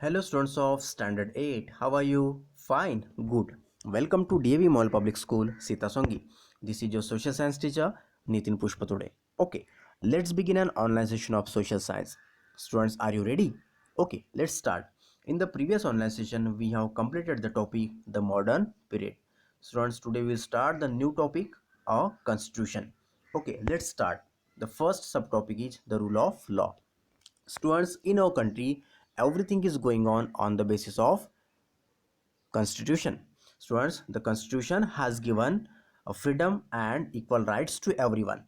Hello students of Standard 8. How are you? Fine. Good. Welcome to DAV Mall Public School, Sitasongi. This is your social science teacher, Nitin Pushpatode. Okay, let's begin an online session of social science. Students, are you ready? Okay, let's start. In the previous online session, we have completed the topic, the modern period. Students, today we'll start the new topic, our constitution. Okay, let's start. The first subtopic is the rule of law. Students, in our country, everything is going on the basis of constitution. Students, the constitution has given a freedom and equal rights to everyone.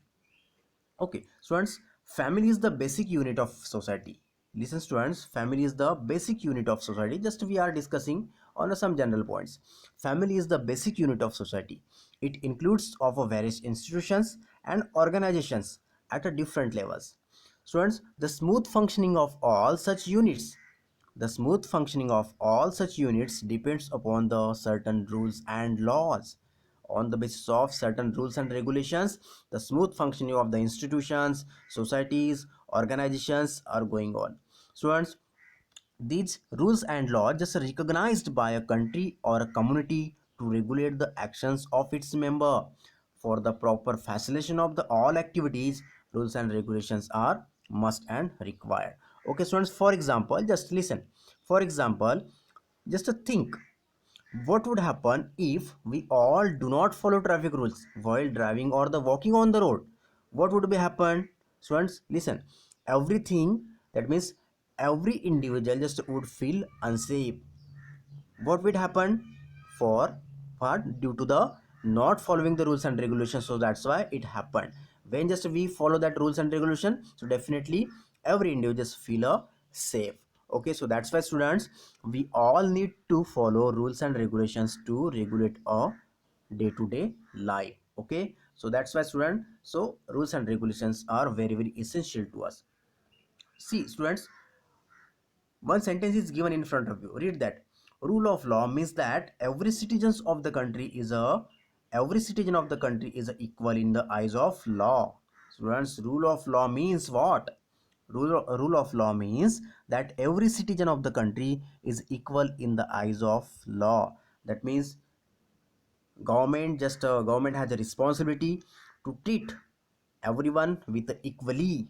Okay, students, family is the basic unit of society. Listen students, family is the basic unit of society. Just we are discussing on some general points. Family is the basic unit of society. It includes of various institutions and organizations at a different levels. Students, the smooth functioning of all such units depends upon the certain rules and laws. On the basis of certain rules and regulations, the smooth functioning of the institutions, societies, organizations are going on. Students, these rules and laws just recognized by a country or a community to regulate the actions of its member. For the proper facilitation of the all activities, rules and regulations are must and required. Okay students, for example, just listen. For example, just think, what would happen if we all do not follow traffic rules while driving or the walking on the road? What would be happen? Students, listen. Everything, that means every individual just would feel unsafe. What would happen? For what? Due to the not following the rules and regulations. So that's why it happened. When just we follow that rules and regulation, so definitely every individual just feel safe. Okay, so that's why students, we all need to follow rules and regulations to regulate our day-to-day life. Okay, so that's why student, so rules and regulations are very essential to us. See students, one sentence is given in front of you. Read that. Rule of law means that every citizen of the country is equal in the eyes of law. Students, rule of law means what? Rule of law means that every citizen of the country is equal in the eyes of law. That means government has a responsibility to treat everyone with equally,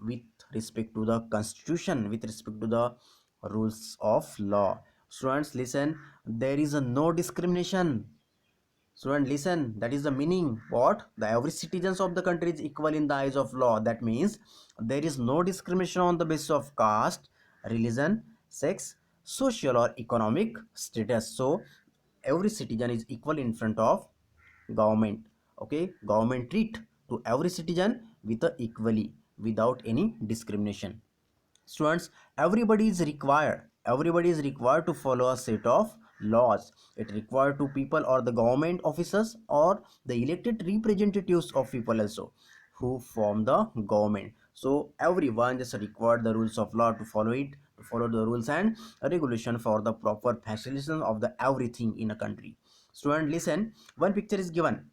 with respect to the constitution, with respect to the rules of law. Students, listen, there is a no discrimination. Student, listen, that is the meaning. What? The every citizens of the country is equal in the eyes of law. That means there is no discrimination on the basis of caste, religion, sex, social or economic status. So every citizen is equal in front of government. Okay, government treat to every citizen with a equally, without any discrimination. Students, everybody is required to follow a set of laws. It required to people or the government officers or the elected representatives of people also who form the government. So everyone just required the rules of law to follow it, to follow the rules and regulation for the proper facilitation of the everything in a country. Student, listen, one picture is given.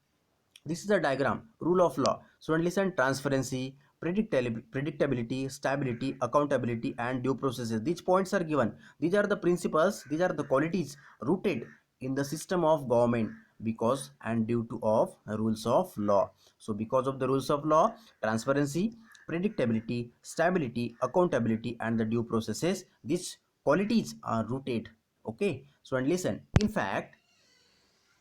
This is a diagram. Rule of law. Student, listen. Transparency, predictability, stability, accountability and due processes. These points are given. These are the principles, these are the qualities rooted in the system of government because and due to of rules of law. So because of the rules of law, transparency, predictability, stability, accountability and the due processes, these qualities are rooted. Okay, so and listen, in fact,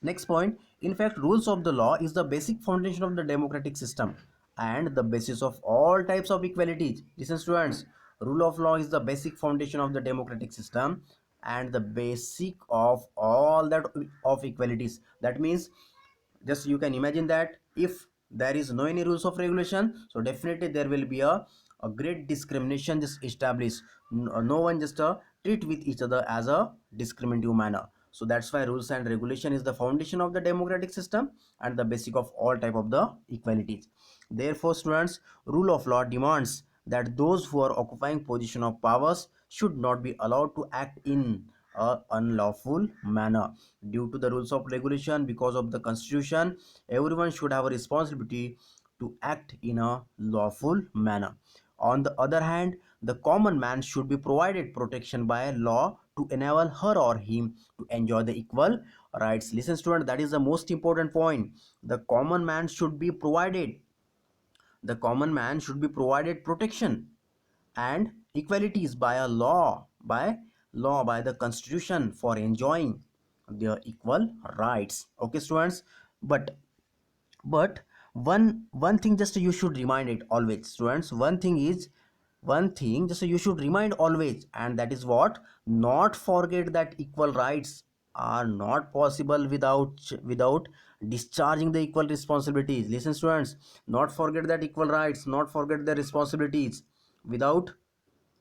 next point, in fact, rules of the law is the basic foundation of the democratic system and the basis of all types of equalities. Listen students, rule of law is the basic foundation of the democratic system and the basic of all that of equalities. That means, just you can imagine that if there is no any rules of regulation, so definitely there will be a great discrimination just established. No one just treat with each other as a discriminative manner. So that's why rules and regulation is the foundation of the democratic system and the basic of all type of the equalities. Therefore students, rule of law demands that those who are occupying position of powers should not be allowed to act in a unlawful manner. Due to the rules of regulation, because of the constitution, everyone should have a responsibility to act in a lawful manner. On the other hand, The common man should be provided protection by law to enable her or him to enjoy the equal rights. Listen, student, that is the most important point. The common man should be provided. The common man should be provided protection and equalities by a law, by the constitution, for enjoying their equal rights. Okay, students, but one thing just you should remind it always, students. One thing just you should remind always, and that is what? Not forget that equal rights are not possible without discharging the equal responsibilities. Listen, students, not forget that equal rights, not forget the responsibilities without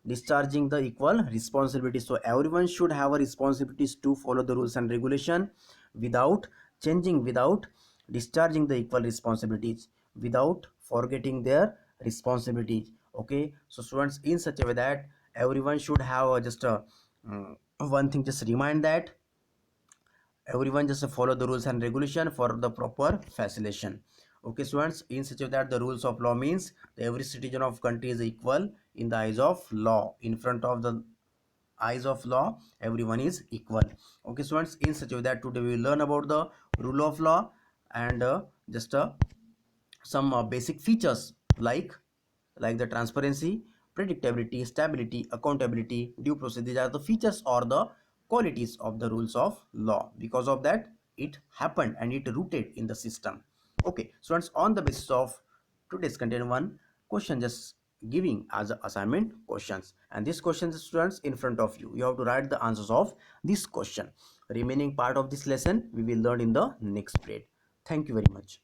discharging the equal responsibilities. So everyone should have a responsibilities to follow the rules and regulation without changing, without discharging the equal responsibilities, without forgetting their responsibilities. Okay, so students, in such a way that everyone should have just a one thing, just remind that everyone just follow the rules and regulation for the proper facilitation. Okay, students, in such a way that the rules of law means every citizen of country is equal in the eyes of law. In front of the eyes of law, everyone is equal. Okay, students, in such a way that today we will learn about the rule of law and just some basic features like the transparency, predictability, stability, accountability, due process. These are the features or the qualities of the rules of law. Because of that, it happened and it rooted in the system. Okay, students, on the basis of today's content, one question just giving as a assignment questions, and these questions, students, in front of you, you have to write the answers of this question. Remaining part of this lesson we will learn in the next grade. Thank you very much.